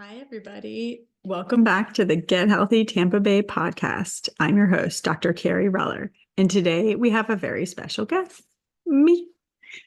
Hi, everybody. Welcome back to the Get Healthy Tampa Bay podcast. I'm your host, Dr. Kerry Reller, and today we have a very special guest, me.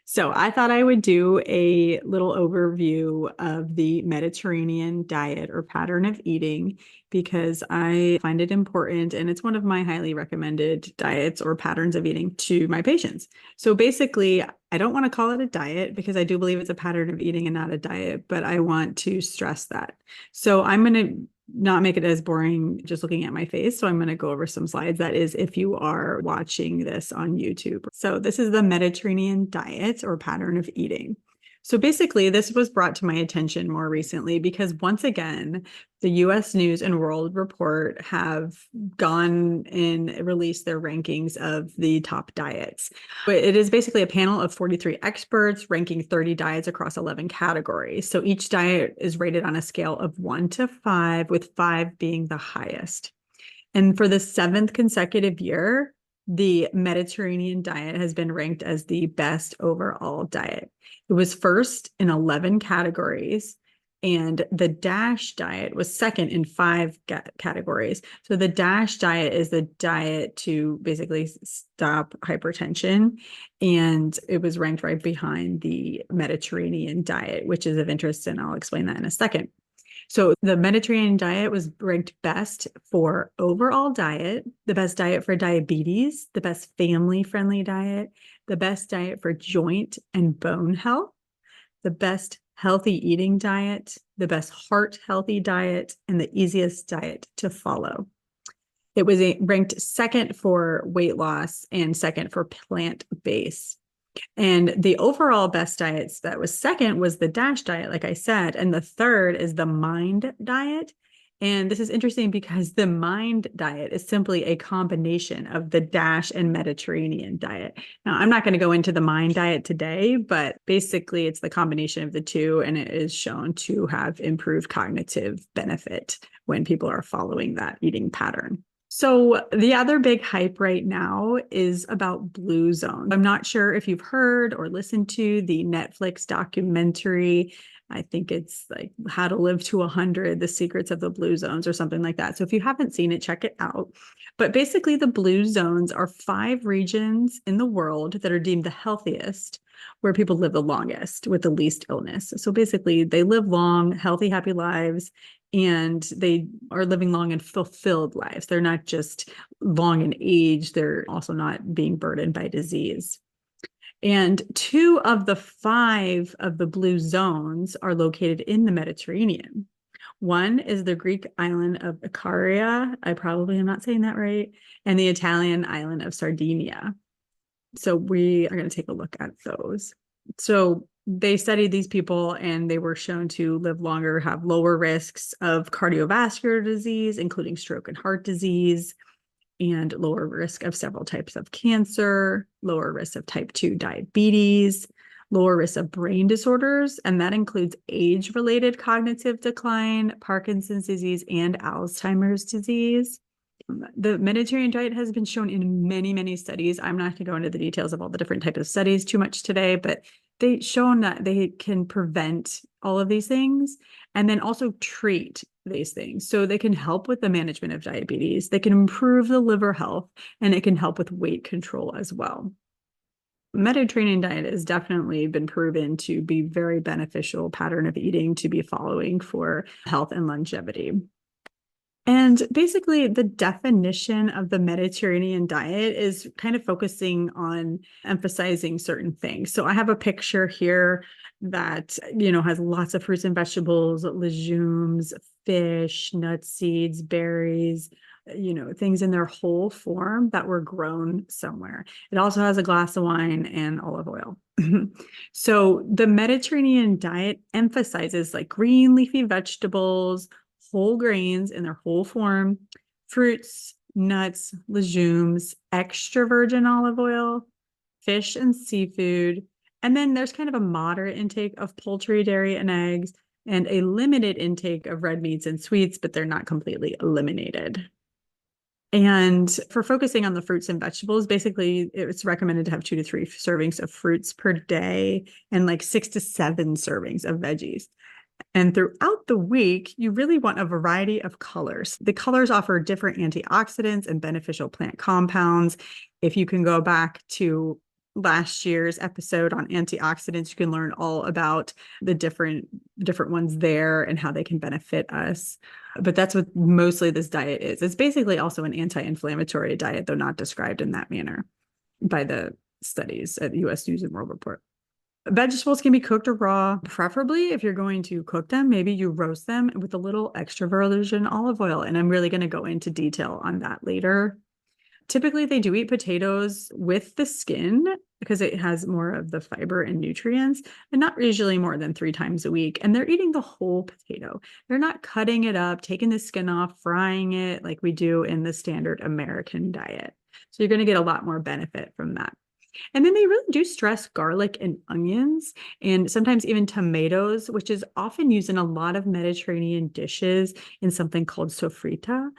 So I thought I would do a little overview of the Mediterranean diet or pattern of eating because I find it important and it's one of my highly recommended diets or patterns of eating to my patients. So basically, I don't want to call it a diet because I do believe it's a pattern of eating and not a diet, but I want to stress that. So I'm going to not make it as boring just looking at my face. So I'm going to go over some slides. That is, if you are watching this on YouTube. So this is the Mediterranean diet or pattern of eating. So basically, this was brought to my attention more recently because once again, the US News and World Report have gone and released their rankings of the top diets. But it is basically a panel of 43 experts ranking 30 diets across 11 categories. So each diet is rated on a scale of 1 to 5, with 5 being the highest. And for the 7th consecutive year, the Mediterranean diet has been ranked as the best overall diet. It was first in 11 categories, and the DASH diet was second in 5 categories. So the DASH diet is the diet to basically stop hypertension, and it was ranked right behind the Mediterranean diet, which is of interest, and I'll explain that in a second. So the Mediterranean diet was ranked best for overall diet, the best diet for diabetes, the best family-friendly diet, the best diet for joint and bone health, the best healthy eating diet, the best heart healthy diet, and the easiest diet to follow. It was ranked second for weight loss and second for plant-based. And the overall best diets that was second was the DASH diet, like I said, and the third is the MIND diet. And this is interesting because the MIND diet is simply a combination of the DASH and Mediterranean diet. Now, I'm not going to go into the MIND diet today, but basically it's the combination of the two, and it is shown to have improved cognitive benefit when people are following that eating pattern. So the other big hype right now is about blue zones. I'm not sure if you've heard or listened to the Netflix documentary. I think it's like How to Live to 100, The Secrets of the Blue Zones or something like that. So if you haven't seen it, check it out. But basically the blue zones are 5 regions in the world that are deemed the healthiest, where people live the longest with the least illness. So basically they live long, healthy, happy lives, and they are living long and fulfilled lives. They're not just long in age, they're also not being burdened by disease. And 2 of the 5 of the blue zones are located in the Mediterranean. One is the Greek island of Icaria. I probably am not saying that right. And the Italian island of Sardinia. So we are going to take a look at those. So they studied these people and they were shown to live longer, have lower risks of cardiovascular disease, including stroke and heart disease, and lower risk of several types of cancer, lower risk of type 2 diabetes, lower risk of brain disorders, and that includes age-related cognitive decline, Parkinson's disease, and Alzheimer's disease. The Mediterranean diet has been shown in many, many studies. I'm not going to go into the details of all the different types of studies too much today, but they've shown that they can prevent all of these things and then also treat these things. So they can help with the management of diabetes, they can improve the liver health, and it can help with weight control as well. Mediterranean diet has definitely been proven to be very beneficial pattern of eating to be following for health and longevity. And basically, the definition of the Mediterranean diet is kind of focusing on emphasizing certain things. So I have a picture here that, has lots of fruits and vegetables, legumes, fish, nuts, seeds, berries, things in their whole form that were grown somewhere. It also has a glass of wine and olive oil. So the Mediterranean diet emphasizes like green leafy vegetables, whole grains in their whole form, fruits, nuts, legumes, extra virgin olive oil, fish and seafood. And then there's kind of a moderate intake of poultry, dairy, and eggs, and a limited intake of red meats and sweets, but they're not completely eliminated. And for focusing on the fruits and vegetables, basically it's recommended to have 2 to 3 servings of fruits per day and like 6 to 7 servings of veggies. And throughout the week, you really want a variety of colors. The colors offer different antioxidants and beneficial plant compounds. If you can go back to last year's episode on antioxidants, you can learn all about the different ones there and how they can benefit us. But that's what mostly this diet is. It's basically also an anti-inflammatory diet, though not described in that manner by the studies at US News and World Report. Vegetables can be cooked or raw. Preferably, if you're going to cook them, maybe you roast them with a little extra virgin olive oil. And I'm really going to go into detail on that later. Typically, they do eat potatoes with the skin because it has more of the fiber and nutrients, and not usually more than 3 times a week. And they're eating the whole potato. They're not cutting it up, taking the skin off, frying it like we do in the standard American diet. So you're going to get a lot more benefit from that. And then they really do stress garlic and onions, and sometimes even tomatoes, which is often used in a lot of Mediterranean dishes in something called sofrita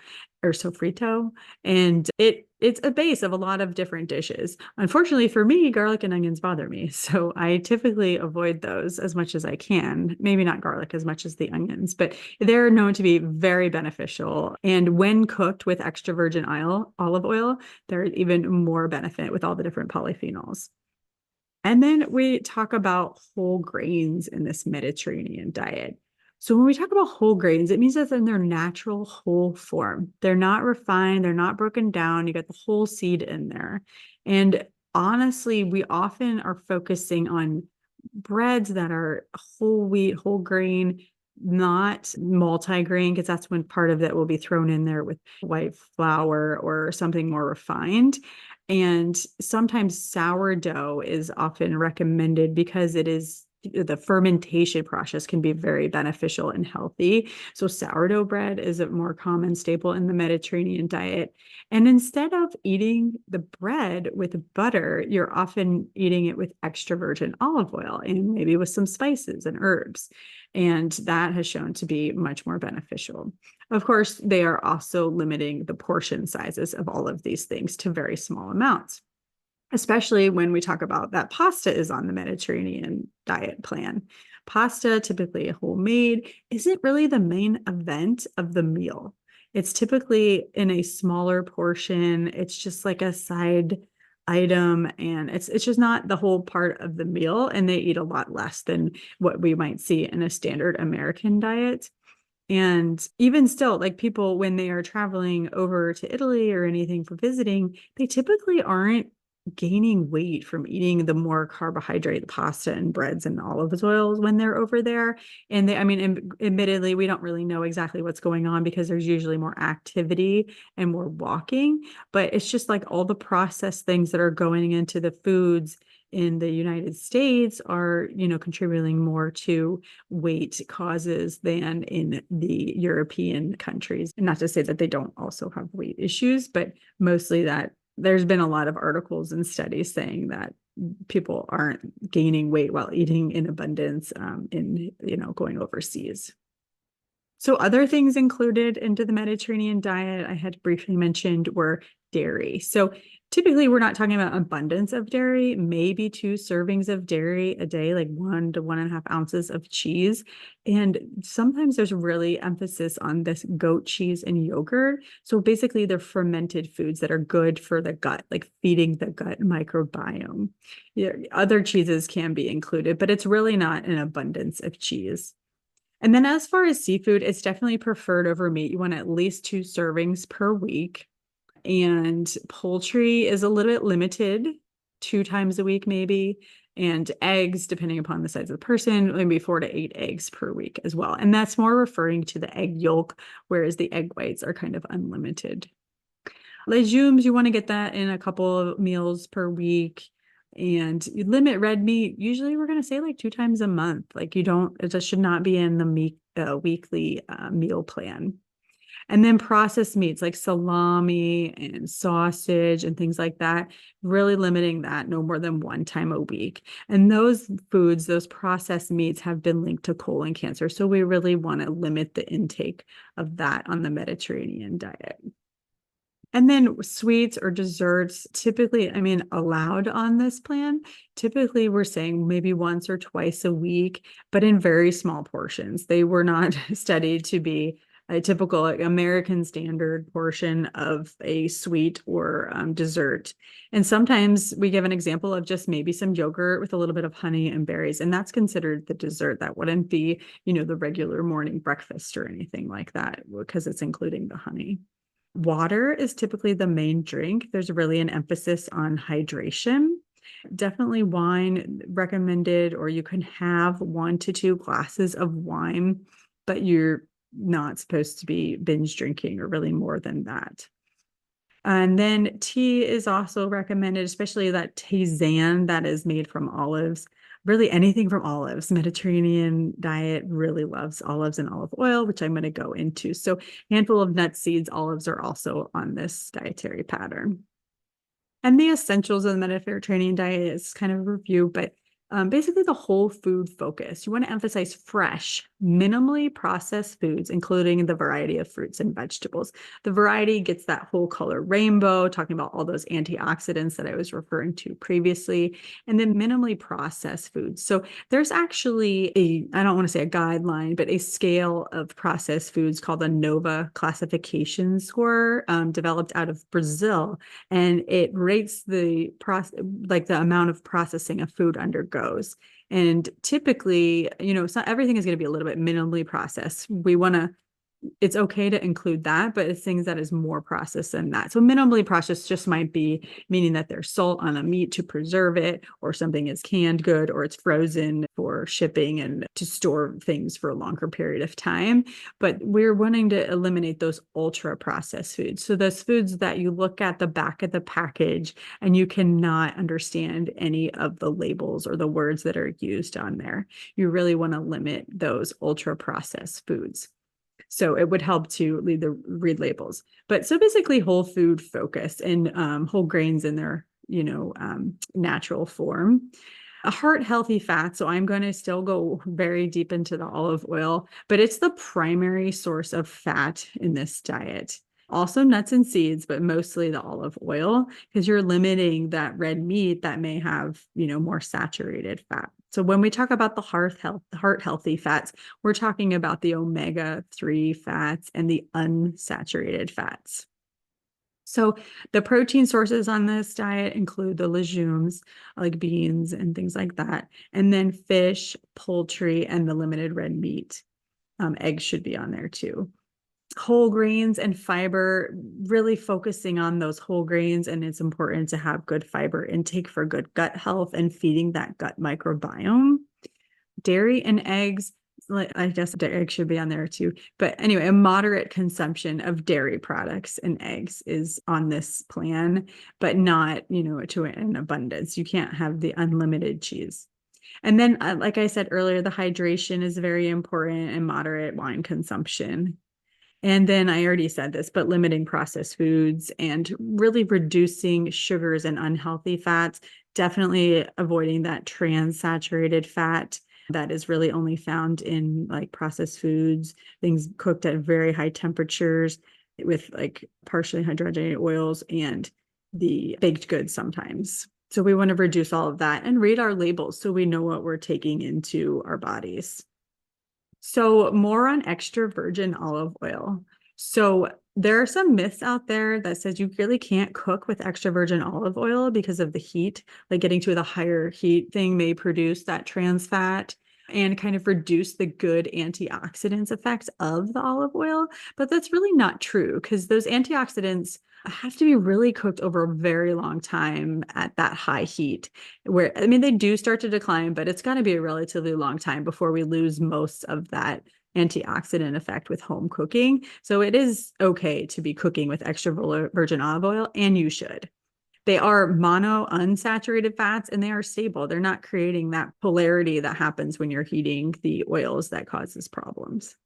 or sofrito. And it's a base of a lot of different dishes. Unfortunately for me, garlic and onions bother me. So I typically avoid those as much as I can. Maybe not garlic as much as the onions, but they're known to be very beneficial. And when cooked with extra virgin olive oil, there's even more benefit with all the different polyphenols. And then we talk about whole grains in this Mediterranean diet. So when we talk about whole grains, it means that they're in their natural whole form. They're not refined, they're not broken down. You got the whole seed in there. And honestly, we often are focusing on breads that are whole wheat, whole grain, not multi-grain, because that's when part of that will be thrown in there with white flour or something more refined. And sometimes sourdough is often recommended because it is the fermentation process can be very beneficial and healthy. So sourdough bread is a more common staple in the Mediterranean diet. And instead of eating the bread with butter, you're often eating it with extra virgin olive oil and maybe with some spices and herbs. And that has shown to be much more beneficial. Of course, they are also limiting the portion sizes of all of these things to very small amounts, especially when we talk about that pasta is on the Mediterranean diet plan. Pasta, typically homemade, isn't really the main event of the meal. It's typically in a smaller portion. It's just like a side item, and it's just not the whole part of the meal, and they eat a lot less than what we might see in a standard American diet. And even still, like people, when they are traveling over to Italy or anything for visiting, they typically aren't gaining weight from eating the more carbohydrate pasta and breads and olive oils when they're over there. And admittedly, we don't really know exactly what's going on because there's usually more activity and more walking, but it's just like all the processed things that are going into the foods in the United States are, contributing more to weight causes than in the European countries. And not to say that they don't also have weight issues, but mostly that there's been a lot of articles and studies saying that people aren't gaining weight while eating in abundance going overseas. So other things included into the Mediterranean diet I had briefly mentioned were dairy. So typically we're not talking about abundance of dairy, maybe 2 servings of dairy a day, like 1 to 1.5 ounces of cheese. And sometimes there's really emphasis on this goat cheese and yogurt. So basically they're fermented foods that are good for the gut, like feeding the gut microbiome. Other cheeses can be included, but it's really not an abundance of cheese. And then as far as seafood, it's definitely preferred over meat. You want at least 2 servings per week. And poultry is a little bit limited, 2 times a week maybe. And eggs, depending upon the size of the person, maybe 4 to 8 eggs per week as well. And that's more referring to the egg yolk, whereas the egg whites are kind of unlimited. Legumes, you want to get that in a couple of meals per week. And you limit red meat. Usually we're going to say like 2 times a month. Like it just should not be in the weekly meal plan. And then processed meats like salami and sausage and things like that, really limiting that no more than 1 time a week. And those foods, those processed meats have been linked to colon cancer. So we really want to limit the intake of that on the Mediterranean diet. And then sweets or desserts, typically, allowed on this plan. Typically, we're saying maybe once or twice a week, but in very small portions. They were not studied to be a typical American standard portion of a sweet or dessert. And sometimes we give an example of just maybe some yogurt with a little bit of honey and berries, and that's considered the dessert. That wouldn't be, the regular morning breakfast or anything like that, because it's including the honey. Water is typically the main drink. There's really an emphasis on hydration. Definitely wine recommended, or you can have 1 to 2 glasses of wine, but you're not supposed to be binge drinking or really more than that. And then tea is also recommended, especially that tisane that is made from olives. Really anything from olives. Mediterranean diet really loves olives and olive oil, which I'm going to go into. So handful of nuts, seeds, olives are also on this dietary pattern. And the essentials of the Mediterranean diet is kind of a review, but basically the whole food focus. You want to emphasize fresh, minimally processed foods, including the variety of fruits and vegetables. The variety gets that whole color rainbow, talking about all those antioxidants that I was referring to previously, and then minimally processed foods. So there's actually I don't want to say a guideline, but a scale of processed foods called the NOVA classification score, developed out of Brazil, and it rates the amount of processing a food undergoes. And typically, it's not everything is going to be a little bit minimally processed. It's okay to include that, but it's things that is more processed than that. So minimally processed just might be meaning that there's salt on a meat to preserve it, or something is canned good, or it's frozen for shipping and to store things for a longer period of time. But we're wanting to eliminate those ultra processed foods. So those foods that you look at the back of the package and you cannot understand any of the labels or the words that are used on there. You really want to limit those ultra processed foods. So it would help to read labels. But so basically whole food focus and whole grains in their, natural form. A heart healthy fat. So I'm going to still go very deep into the olive oil, but it's the primary source of fat in this diet. Also nuts and seeds, but mostly the olive oil, because you're limiting that red meat that may have, more saturated fat. So when we talk about the heart healthy fats, we're talking about the omega-3 fats and the unsaturated fats. So the protein sources on this diet include the legumes, like beans and things like that, and then fish, poultry, and the limited red meat. Eggs should be on there too. Whole grains and fiber, really focusing on those whole grains, and it's important to have good fiber intake for good gut health and feeding that gut microbiome. Dairy and eggs, I guess the egg should be on there too, but anyway, a moderate consumption of dairy products and eggs is on this plan, but not, to an abundance. You can't have the unlimited cheese. And then, like I said earlier, the hydration is very important, and moderate wine consumption. And then I already said this, but limiting processed foods and really reducing sugars and unhealthy fats, definitely avoiding that trans-saturated fat that is really only found in like processed foods, things cooked at very high temperatures with like partially hydrogenated oils and the baked goods sometimes. So we want to reduce all of that and read our labels so we know what we're taking into our bodies. So more on extra virgin olive oil. So there are some myths out there that says you really can't cook with extra virgin olive oil because of the heat, like getting to the higher heat thing may produce that trans fat and kind of reduce the good antioxidants effects of the olive oil. But that's really not true, because those antioxidants have to be really cooked over a very long time at that high heat, where, they do start to decline, but it's got to be a relatively long time before we lose most of that antioxidant effect with home cooking. So it is okay to be cooking with extra virgin olive oil, and you should. They are mono unsaturated fats, and they are stable. They're not creating that polarity that happens when you're heating the oils that causes problems.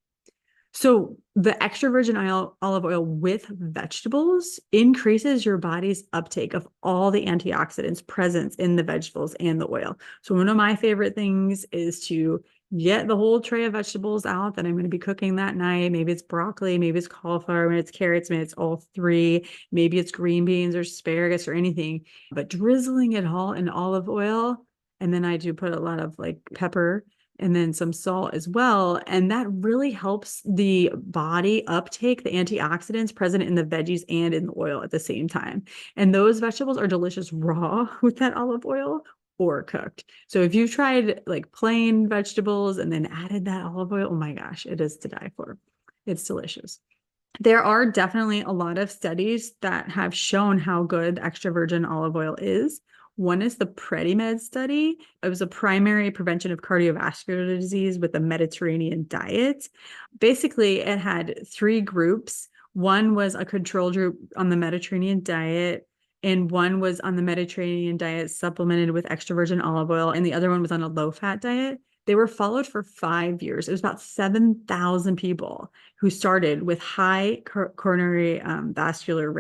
So the extra virgin olive oil with vegetables increases your body's uptake of all the antioxidants present in the vegetables and the oil. So one of my favorite things is to get the whole tray of vegetables out that I'm going to be cooking that night. Maybe it's broccoli, maybe it's cauliflower, maybe it's carrots, maybe it's all three, maybe it's green beans or asparagus or anything, but drizzling it all in olive oil. And then I do put a lot of like pepper and then some salt as well. And that really helps the body uptake the antioxidants present in the veggies and in the oil at the same time. And those vegetables are delicious raw with that olive oil or cooked. So if you've tried like plain vegetables and then added that olive oil, oh my gosh, it is to die for. It's delicious. There are definitely a lot of studies that have shown how good extra virgin olive oil is. One is the PREDIMED study. It was a primary prevention of cardiovascular disease with a Mediterranean diet. Basically, it had three groups. One was a control group on the Mediterranean diet, and one was on the Mediterranean diet supplemented with extra virgin olive oil, and the other one was on a low-fat diet. They were followed for 5 years. It was about 7,000 people who started with high coronary cardiovascular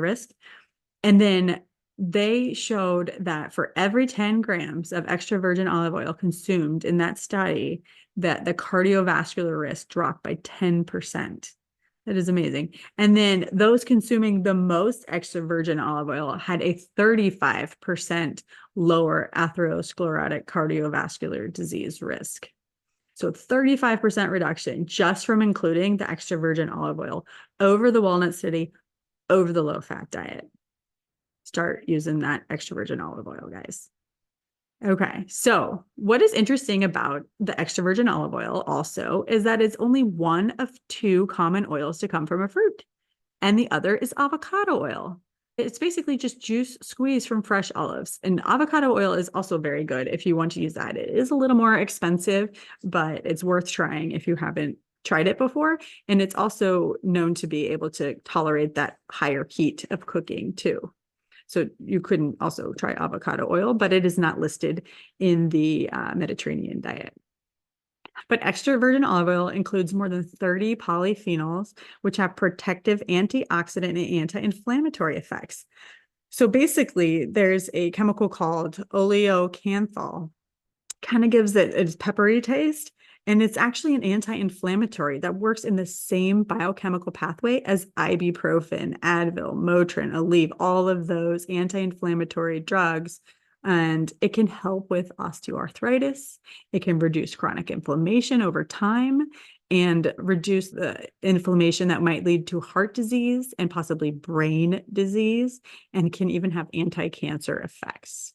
risk. And then they showed that for every 10 grams of extra virgin olive oil consumed in that study, that the cardiovascular risk dropped by 10%. That is amazing. And then those consuming the most extra virgin olive oil had a 35% lower atherosclerotic cardiovascular disease risk. So 35% reduction just from including the extra virgin olive oil over the walnut study, over the low-fat diet. Start using that extra virgin olive oil, guys. Okay, so what is interesting about the extra virgin olive oil also is that it's only one of two common oils to come from a fruit, and the other is avocado oil. It's basically just juice squeezed from fresh olives. And avocado oil is also very good if you want to use that. It is a little more expensive, but it's worth trying if you haven't tried it before. And it's also known to be able to tolerate that higher heat of cooking too. So you couldn't also try avocado oil, but it is not listed in the Mediterranean diet. But extra virgin olive oil includes more than 30 polyphenols, which have protective antioxidant and anti-inflammatory effects. So basically, there's a chemical called oleocanthal, kind of gives it a peppery taste. And it's actually an anti-inflammatory that works in the same biochemical pathway as ibuprofen, Advil, Motrin, Aleve, all of those anti-inflammatory drugs. And it can help with osteoarthritis. It can reduce chronic inflammation over time and reduce the inflammation that might lead to heart disease and possibly brain disease, and can even have anti-cancer effects.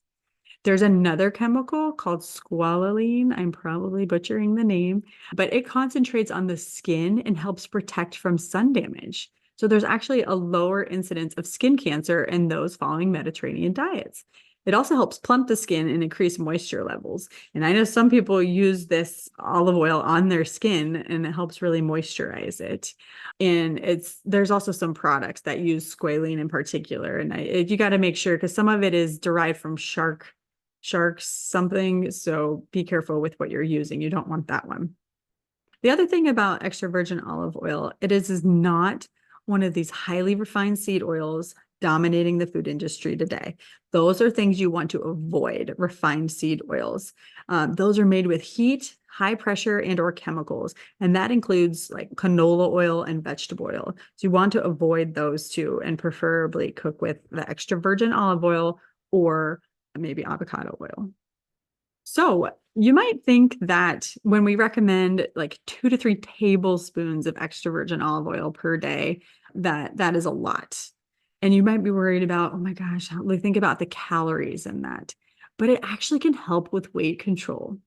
There's another chemical called squalane. I'm probably butchering the name, but it concentrates on the skin and helps protect from sun damage. So there's actually a lower incidence of skin cancer in those following Mediterranean diets. It also helps plump the skin and increase moisture levels. And I know some people use this olive oil on their skin and it helps really moisturize it. And there's also some products that use squalane in particular. And you got to make sure, because some of it is derived from sharks something. So be careful with what you're using. You don't want that one. The other thing about extra virgin olive oil, it is not one of these highly refined seed oils dominating the food industry today. Those are things you want to avoid, refined seed oils. Those are made with heat, high pressure, and or chemicals. And that includes like canola oil and vegetable oil. So you want to avoid those two and preferably cook with the extra virgin olive oil or maybe avocado oil. So you might think that when we recommend like 2 to 3 tablespoons of extra virgin olive oil per day, that is a lot. And you might be worried about, oh my gosh, think about the calories in that. But it actually can help with weight control.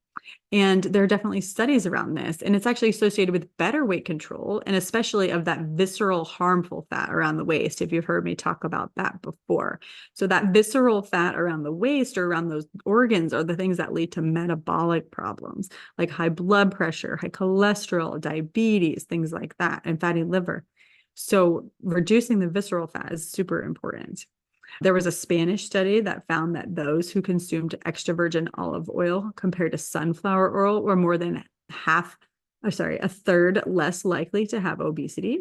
And there are definitely studies around this, and it's actually associated with better weight control, and especially of that visceral harmful fat around the waist, if you've heard me talk about that before. So that visceral fat around the waist or around those organs are the things that lead to metabolic problems like high blood pressure, high cholesterol, diabetes, things like that, and fatty liver. So reducing the visceral fat is super important. There was a Spanish study that found that those who consumed extra virgin olive oil compared to sunflower oil were more than a third less likely to have obesity.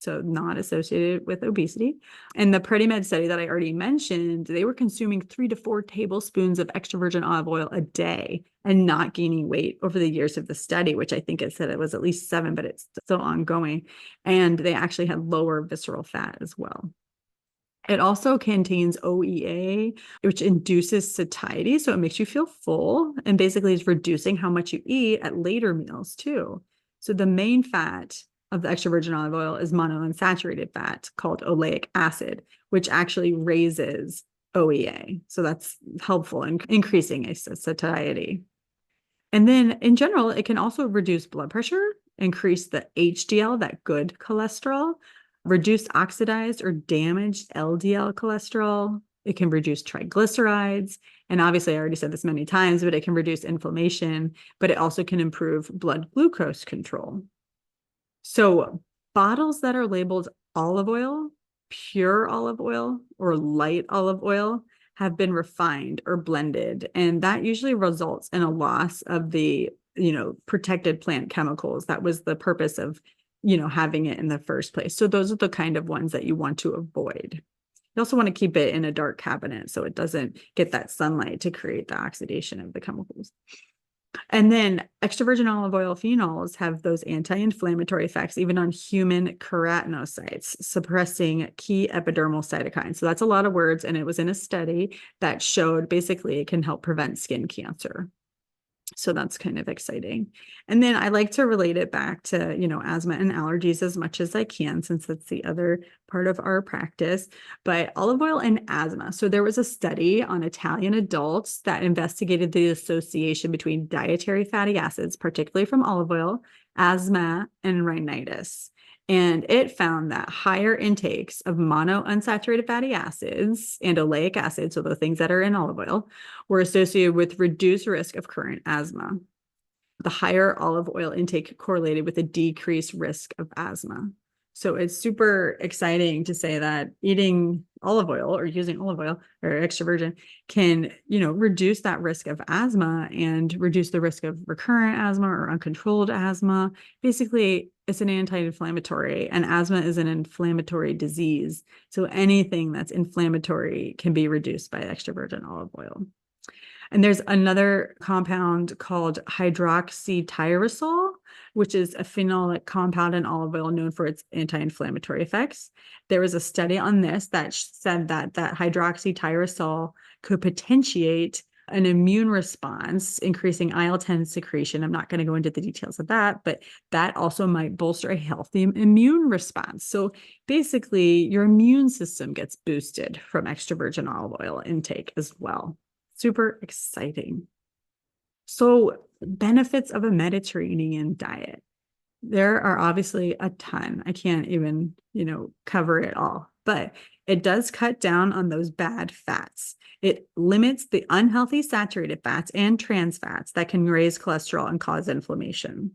so not associated with obesity. And the PrettyMed study that I already mentioned, they were consuming 3 to 4 tablespoons of extra virgin olive oil a day and not gaining weight over the years of the study, which I think it said it was at least 7, but it's still ongoing. And they actually had lower visceral fat as well. It also contains OEA, which induces satiety. So it makes you feel full and basically is reducing how much you eat at later meals too. So the main fat of the extra virgin olive oil is monounsaturated fat called oleic acid, which actually raises OEA. So that's helpful in increasing satiety. And then in general, it can also reduce blood pressure, increase the HDL, that good cholesterol, reduce oxidized or damaged LDL cholesterol. It can reduce triglycerides. And obviously, I already said this many times, but it can reduce inflammation, but it also can improve blood glucose control. So bottles that are labeled olive oil, pure olive oil, or light olive oil have been refined or blended. And that usually results in a loss of the, protected plant chemicals. That was the purpose of, having it in the first place. So those are the kind of ones that you want to avoid. You also want to keep it in a dark cabinet so it doesn't get that sunlight to create the oxidation of the chemicals. And then extra virgin olive oil phenols have those anti-inflammatory effects, even on human keratinocytes, suppressing key epidermal cytokines. So that's a lot of words. And it was in a study that showed basically it can help prevent skin cancer. So that's kind of exciting. And then I like to relate it back to, asthma and allergies as much as I can, since that's the other part of our practice. But olive oil and asthma. So there was a study on Italian adults that investigated the association between dietary fatty acids, particularly from olive oil, asthma, and rhinitis. And it found that higher intakes of monounsaturated fatty acids and oleic acid, so the things that are in olive oil, were associated with reduced risk of current asthma. The higher olive oil intake correlated with a decreased risk of asthma. So it's super exciting to say that eating olive oil or using olive oil or extra virgin can, reduce that risk of asthma and reduce the risk of recurrent asthma or uncontrolled asthma. Basically, it's an anti-inflammatory, and asthma is an inflammatory disease. So anything that's inflammatory can be reduced by extra virgin olive oil. And there's another compound called hydroxytyrosol, which is a phenolic compound in olive oil known for its anti-inflammatory effects. There was a study on this that said that hydroxytyrosol could potentiate an immune response, increasing IL-10 secretion. I'm not going to go into the details of that, but that also might bolster a healthy immune response. So basically, your immune system gets boosted from extra virgin olive oil intake as well. Super exciting. So benefits of a Mediterranean diet. There are obviously a ton. I can't even, cover it all, but it does cut down on those bad fats. It limits the unhealthy saturated fats and trans fats that can raise cholesterol and cause inflammation.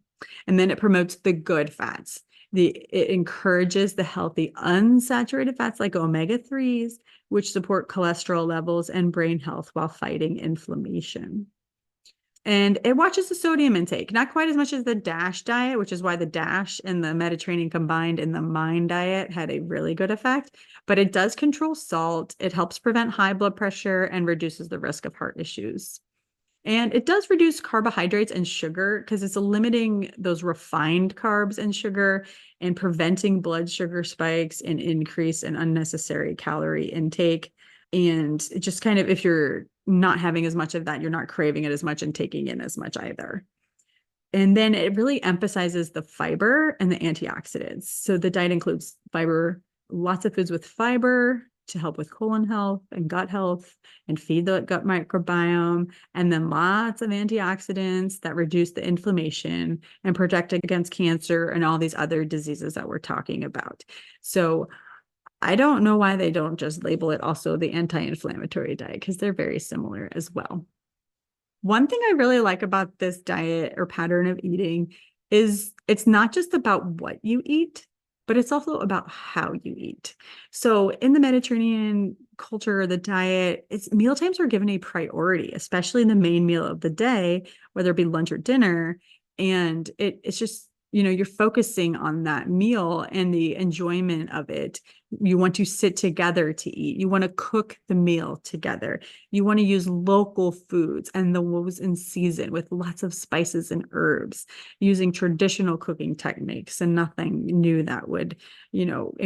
And then it promotes the good fats. It encourages the healthy unsaturated fats like omega-3s, which support cholesterol levels and brain health while fighting inflammation. And it watches the sodium intake, not quite as much as the DASH diet, which is why the DASH and the Mediterranean combined in the MIND diet had a really good effect. But it does control salt. It helps prevent high blood pressure and reduces the risk of heart issues. And it does reduce carbohydrates and sugar because it's limiting those refined carbs and sugar and preventing blood sugar spikes and increase in unnecessary calorie intake. And it just kind of, if you're not having as much of that, you're not craving it as much and taking in as much either. And then it really emphasizes the fiber and the antioxidants. So the diet includes fiber, lots of foods with fiber to help with colon health and gut health and feed the gut microbiome, and then lots of antioxidants that reduce the inflammation and protect against cancer and all these other diseases that we're talking about. So I don't know why they don't just label it also the anti-inflammatory diet, because they're very similar as well. One thing I really like about this diet or pattern of eating is it's not just about what you eat, but it's also about how you eat. So in the Mediterranean culture, the diet, meal times are given a priority, especially in the main meal of the day, whether it be lunch or dinner. And it's just, you're focusing on that meal and the enjoyment of it. You want to sit together to eat. You want to cook the meal together. You want to use local foods and those in season with lots of spices and herbs, using traditional cooking techniques and nothing new that would,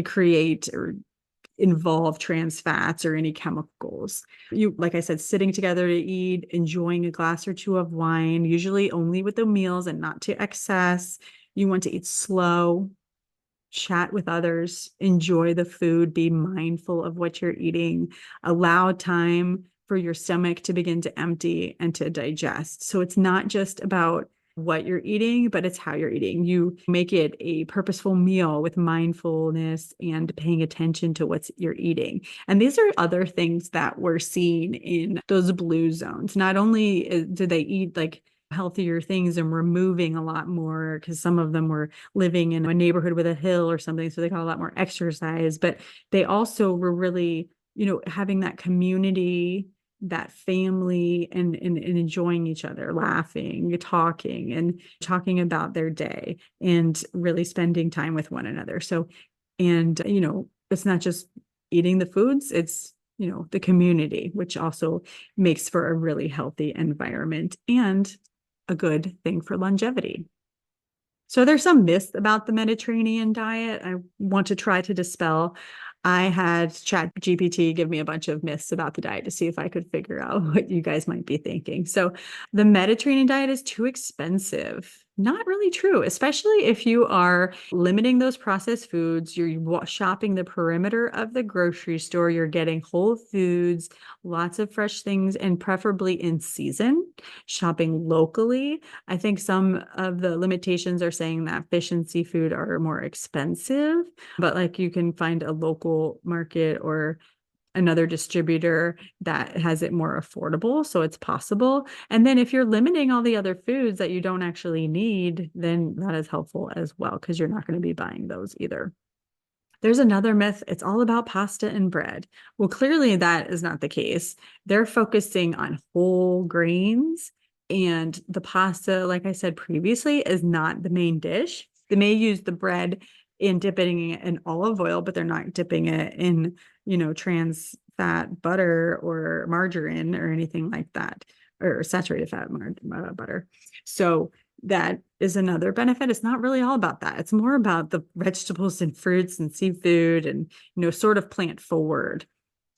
create or involve trans fats or any chemicals. You, like I said, sitting together to eat, enjoying a glass or two of wine, usually only with the meals and not to excess. You want to eat slow, chat with others, enjoy the food, be mindful of what you're eating, allow time for your stomach to begin to empty and to digest. So it's not just about what you're eating, but it's how you're eating. You make it a purposeful meal with mindfulness and paying attention to what you're eating. And these are other things that we're seeing in those blue zones. Not only do they eat like healthier things and we're moving a lot more, because some of them were living in a neighborhood with a hill or something, so they got a lot more exercise, but they also were really, having that community, that family, and enjoying each other, laughing, talking about their day and really spending time with one another. So, and it's not just eating the foods, it's the community, which also makes for a really healthy environment and a good thing for longevity. So there's some myths about the Mediterranean diet I want to try to dispel. I had ChatGPT give me a bunch of myths about the diet to see if I could figure out what you guys might be thinking. So the Mediterranean diet is too expensive. Not really true, especially if you are limiting those processed foods, you're shopping the perimeter of the grocery store, you're getting whole foods, lots of fresh things, and preferably in season, shopping locally. I think some of the limitations are saying that fish and seafood are more expensive, but like you can find a local market or another distributor that has it more affordable. So it's possible. And then if you're limiting all the other foods that you don't actually need, then that is helpful as well, because you're not going to be buying those either. There's another myth. It's all about pasta and bread. Well, clearly that is not the case. They're focusing on whole grains, and the pasta, like I said previously, is not the main dish. They may use the bread in dipping it in olive oil, but they're not dipping it in, trans fat butter or margarine or anything like that, or saturated fat butter. So that is another benefit. It's not really all about that. It's more about the vegetables and fruits and seafood and, sort of plant forward.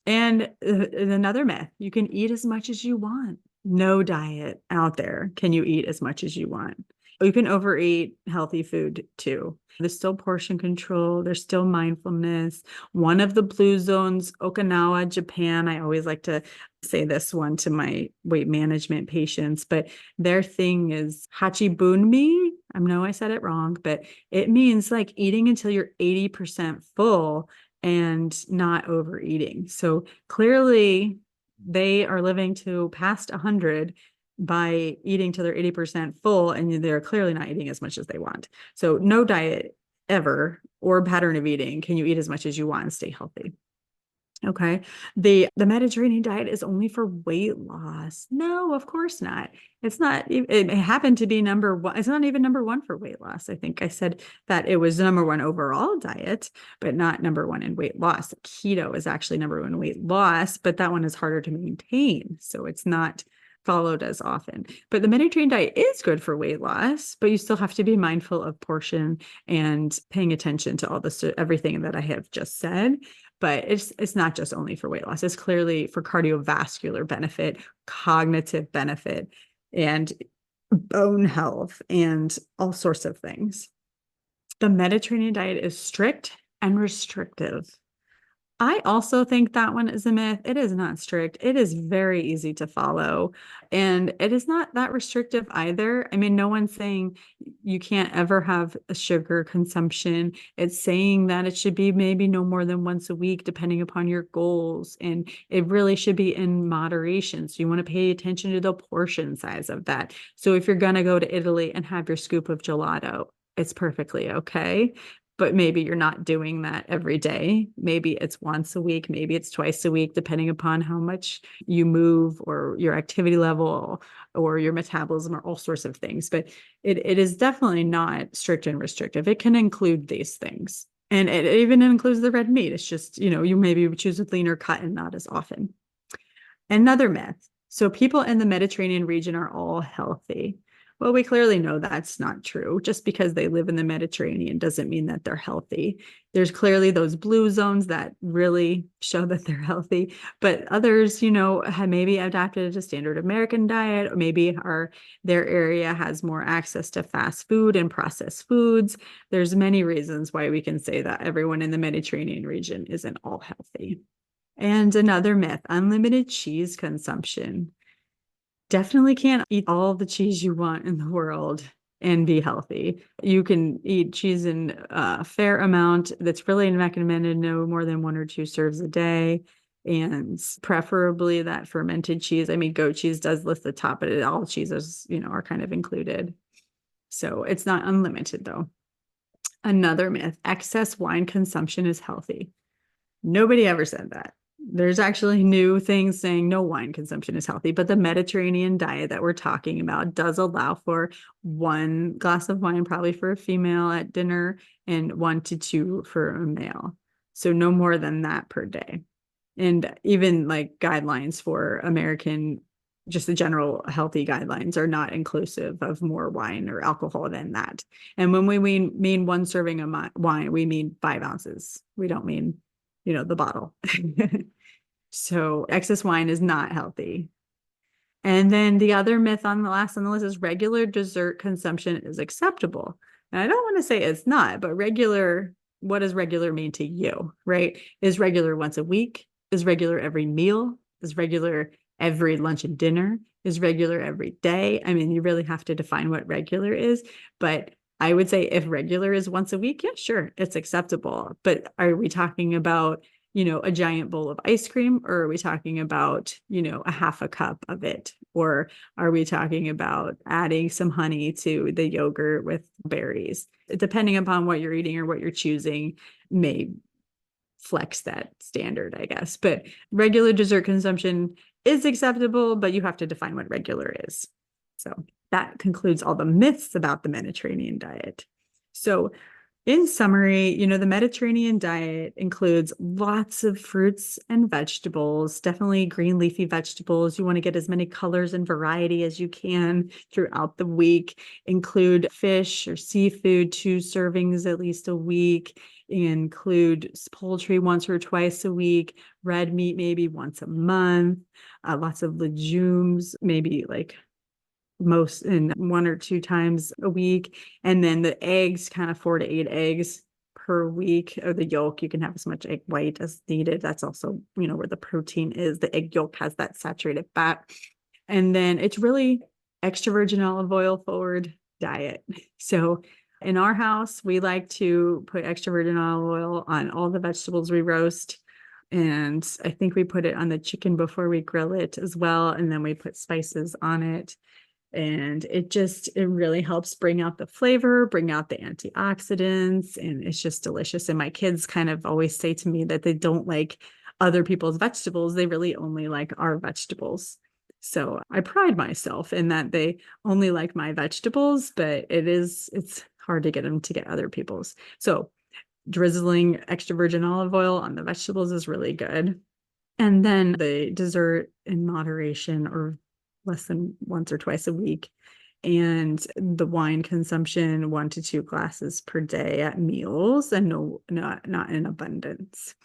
And another myth, you can eat as much as you want. No diet out there can you eat as much as you want. You can overeat healthy food too. There's still portion control. There's still mindfulness. One of the blue zones, Okinawa, Japan, I always like to say this one to my weight management patients, but their thing is hachibunmi. I know I said it wrong, but it means like eating until you're 80% full and not overeating. So clearly they are living to past 100 by eating till they're 80% full, and they're clearly not eating as much as they want. So no diet ever or pattern of eating can you eat as much as you want and stay healthy. Okay. The Mediterranean diet is only for weight loss. No, of course not. It's not. It happened to be number one. It's not even number one for weight loss. I think I said that it was number one overall diet, but not number one in weight loss. Keto is actually number one in weight loss, but that one is harder to maintain. So it's not followed as often. But the Mediterranean diet is good for weight loss, but you still have to be mindful of portion and paying attention to all this, everything that I have just said. But it's not just only for weight loss. It's clearly for cardiovascular benefit, cognitive benefit, and bone health, and all sorts of things. The Mediterranean diet is strict and restrictive. I also think that one is a myth. It is not strict. It is very easy to follow. And it is not that restrictive either. I mean, no one's saying you can't ever have a sugar consumption. It's saying that it should be maybe no more than once a week, depending upon your goals. And it really should be in moderation. So you want to pay attention to the portion size of that. So if you're going to go to Italy and have your scoop of gelato, it's perfectly okay. but maybe you're not doing that every day. Maybe it's once a week, maybe it's twice a week, depending upon how much you move or your activity level or your metabolism or all sorts of things. But it is definitely not strict and restrictive. It can include these things. And it even includes the red meat. It's just, you maybe choose a leaner cut and not as often. Another myth. So people in the Mediterranean region are all healthy. Well, we clearly know that's not true. Just because they live in the Mediterranean doesn't mean that they're healthy. There's clearly those blue zones that really show that they're healthy, but others, have maybe adapted a standard American diet, or maybe their area has more access to fast food and processed foods. There's many reasons why we can say that everyone in the Mediterranean region isn't all healthy. And another myth, unlimited cheese consumption. Definitely can't eat all the cheese you want in the world and be healthy. You can eat cheese in a fair amount that's really recommended, no more than 1 or 2 serves a day. And preferably that fermented cheese. I mean, goat cheese does list the top, but all cheeses, are kind of included. So it's not unlimited though. Another myth, excess wine consumption is healthy. Nobody ever said that. There's actually new things saying no wine consumption is healthy, but the Mediterranean diet that we're talking about does allow for 1 glass of wine, probably for a female at dinner, and 1 to 2 for a male. So no more than that per day. And even like guidelines for American, just the general healthy guidelines are not inclusive of more wine or alcohol than that. And when we mean 1 serving of wine, we mean 5 ounces. We don't mean the bottle. So excess wine is not healthy. And then the other myth on the last on the list is regular dessert consumption is acceptable. And I don't want to say it's not, but what does regular mean to you, right? Is regular once a week? Is regular every meal? Is regular every lunch and dinner? Is regular every day? I mean, you really have to define what regular is, but I would say if regular is once a week, yeah, sure, it's acceptable. But are we talking about, a giant bowl of ice cream, or are we talking about, a half a cup of it? Or are we talking about adding some honey to the yogurt with berries? Depending upon what you're eating or what you're choosing may flex that standard, I guess. But regular dessert consumption is acceptable, but you have to define what regular is. So that concludes all the myths about the Mediterranean diet. So in summary, the Mediterranean diet includes lots of fruits and vegetables, definitely green leafy vegetables. You want to get as many colors and variety as you can throughout the week. Include fish or seafood, 2 servings at least a week. Include poultry once or twice a week, red meat maybe once a month, lots of legumes, maybe like most in 1 or 2 times a week. And then the eggs, kind of 4 to 8 eggs per week, or the yolk. You can have as much egg white as needed. That's also, where the protein is. The egg yolk has that saturated fat. And then it's really extra virgin olive oil forward diet. So in our house, we like to put extra virgin olive oil on all the vegetables we roast. And I think we put it on the chicken before we grill it as well. And then we put spices on it. And it really helps bring out the flavor, bring out the antioxidants, and it's just delicious. And my kids kind of always say to me that they don't like other people's vegetables. They really only like our vegetables. So I pride myself in that they only like my vegetables, but it's hard to get them to get other people's. So drizzling extra virgin olive oil on the vegetables is really good. And then the dessert in moderation, or less than once or twice a week. And the wine consumption, 1 to 2 glasses per day at meals, and not in abundance.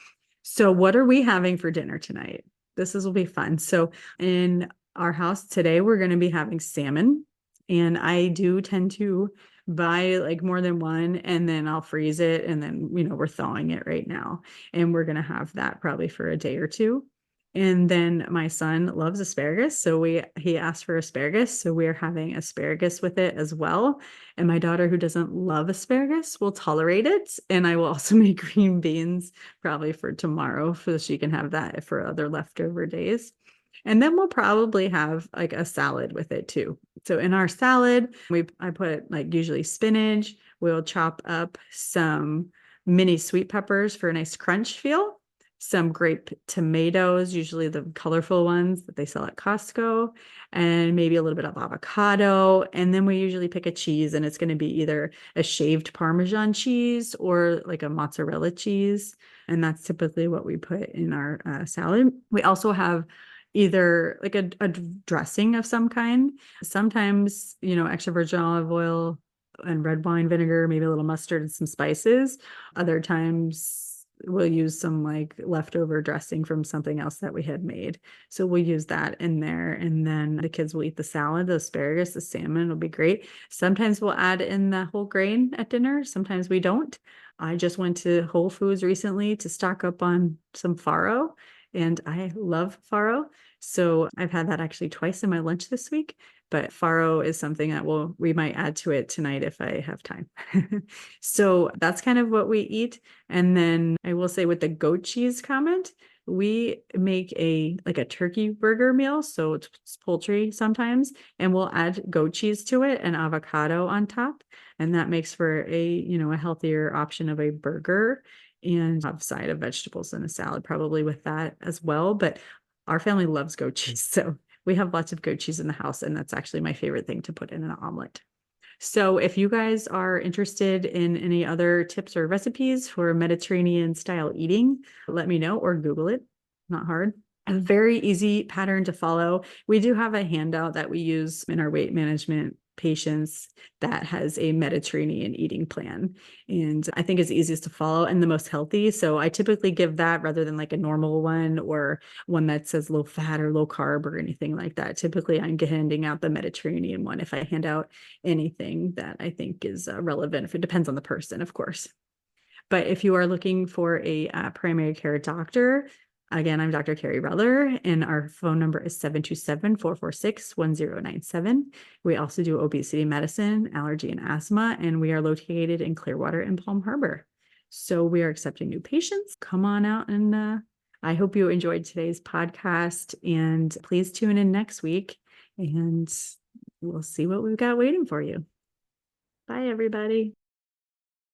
So what are we having for dinner tonight? This will be fun. So in our house today, we're going to be having salmon. And I do tend to buy like more than 1, and then I'll freeze it. And then, we're thawing it right now. And we're going to have that probably for a day or 2. And then my son loves asparagus. So he asked for asparagus. So we're having asparagus with it as well. And my daughter, who doesn't love asparagus, will tolerate it. And I will also make green beans probably for tomorrow, so she can have that for other leftover days. And then we'll probably have like a salad with it too. So in our salad, I put like usually spinach. We'll chop up some mini sweet peppers for a nice crunch feel, some grape tomatoes, usually the colorful ones that they sell at Costco, and maybe a little bit of avocado. And then we usually pick a cheese, and it's going to be either a shaved Parmesan cheese or like a mozzarella cheese. And that's typically what we put in our salad. We also have either like a dressing of some kind. Sometimes, extra virgin olive oil and red wine vinegar, maybe a little mustard and some spices. Other times we'll use some like leftover dressing from something else that we had made. So we'll use that in there. And then the kids will eat the salad, the asparagus, the salmon will be great. Sometimes we'll add in the whole grain at dinner. Sometimes we don't. I just went to Whole Foods recently to stock up on some farro, and I love farro. So I've had that actually twice in my lunch this week. But farro is something that we might add to it tonight if I have time. So that's kind of what we eat. And then I will say with the goat cheese comment, we make a turkey burger meal. So it's poultry sometimes, and we'll add goat cheese to it and avocado on top. And that makes for a healthier option of a burger, and have side of vegetables and a salad probably with that as well. But our family loves goat cheese. So we have lots of goat cheese in the house, and that's actually my favorite thing to put in an omelet. So if you guys are interested in any other tips or recipes for Mediterranean style eating, let me know, or Google it. Not hard. A very easy pattern to follow. We do have a handout that we use in our weight management patients that has a Mediterranean eating plan. And I think it's easiest to follow and the most healthy. So I typically give that rather than like a normal one or one that says low fat or low carb or anything like that. Typically I'm handing out the Mediterranean one if I hand out anything that I think is relevant. If it depends on the person, of course. But if you are looking for a primary care doctor, again, I'm Dr. Kerry Reller, and our phone number is 727-446-1097. We also do obesity medicine, allergy, and asthma, and we are located in Clearwater and Palm Harbor. So we are accepting new patients. Come on out, and I hope you enjoyed today's podcast, and please tune in next week, and we'll see what we've got waiting for you. Bye, everybody.